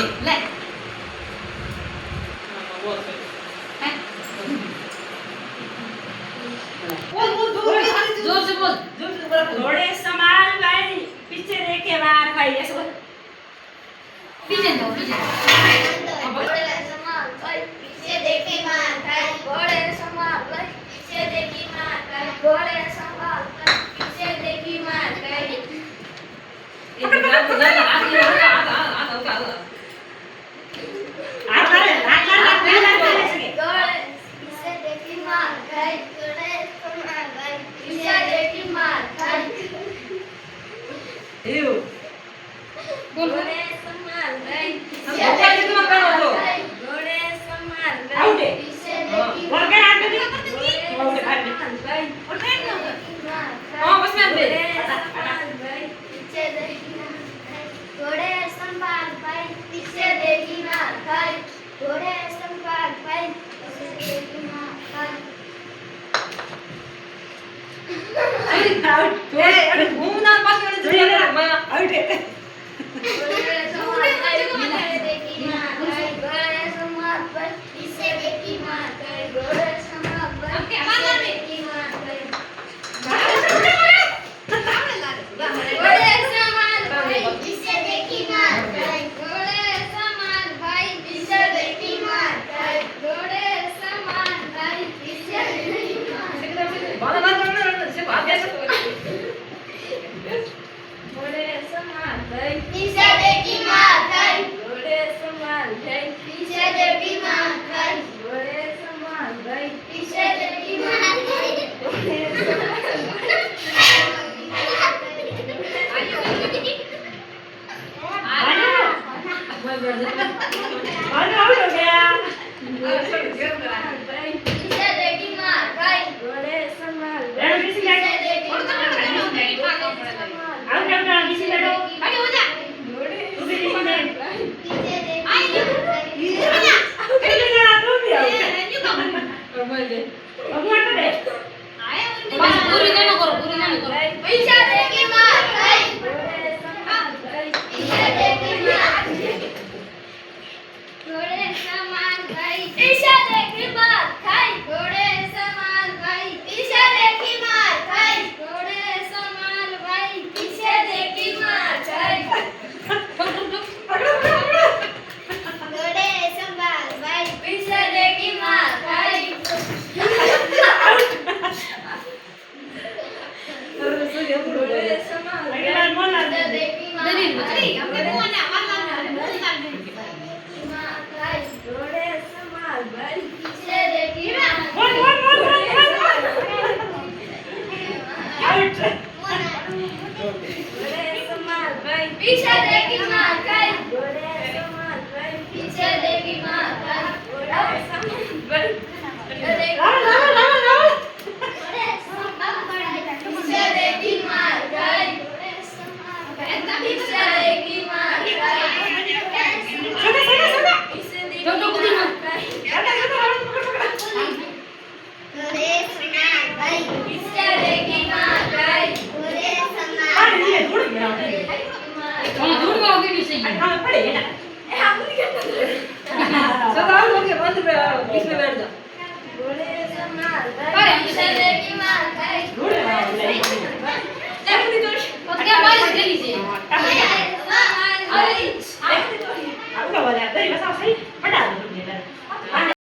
ले जोर से बोल घोड़े समान भाई पीछे देखे मार भाई ऐसे बोल पीछे दो पीछे घोड़े समान भाई पीछे देखे मार खाई घोड़े समान भाई पीछे देखी मार खाई घोड़े समान भाई पीछे देखी मार खाई घोड़े पीछे देखी मार खाई घोड़े समान भाई पीछे देखी मार खाई घोड़े समान भाई पीछे देखी मार खाई घोड़े समान भाई पीछे देखी मार खाई घोड़े संभाल भाई पीछे देखी मार खाई घोड़े संभाल भाई पीछे देखी मार खाई घोड़े संभाल भाई पीछे देखी मार खाई घोड़े संभाल भाई पीछे देखी मार खाई घोड़े संभाल भाई पीछे देखी मार खाई घोड़े संभाल भाई पीछे देखी मार खाई घोड़े संभाल भाई पीछे देखी मार खाई घोड़े संभाल भाई पीछे देखी मार घोड़े संभाल भाई पीछे देखी मार खाई घोड़े संभाल भाई पीछे देखी मार खाई घोड़े संभाल भाई पीछे देखी मार खाई घोड़े पीछे देखी मार खाई घोड़े संभाल भाई पीछे देखी मार पूरी ना करो पीछे देखी मार खाई घोड़े संभाल भाई पीछे देखी मार घोड़े संभाल भाई पीछे देखी मार खाई घोड़े संभाल भाई पीछे देखी मार खाई घोड़े संभाल भाई पीछे देखी मार खाई घोड़े संभाल भाई पीछे देखी मार खाई घोड़े संभाल पीछे देखी मार दलील खाई बता मार खाई घोड़े संभाल भाई पीछे देखी मार घोड़े संभाल भाई पीछे देखी मार खाई घोड़े संभाल भाई पीछे देखी मार खाई घोड़े संभाल भाई पीछे देखी मार खाई घोड़े संभाल पीछे देखी मार खाई पीछे देखी मार खाई घोड़े संभाल भाई पीछे देखी मार खाई घोड़े संभाल दूर में होगी भी सही है घोड़े संभाल भाई पीछे देखी मार खाई तो क्या बारिश कर लीजिए घोड़े संभाल भाई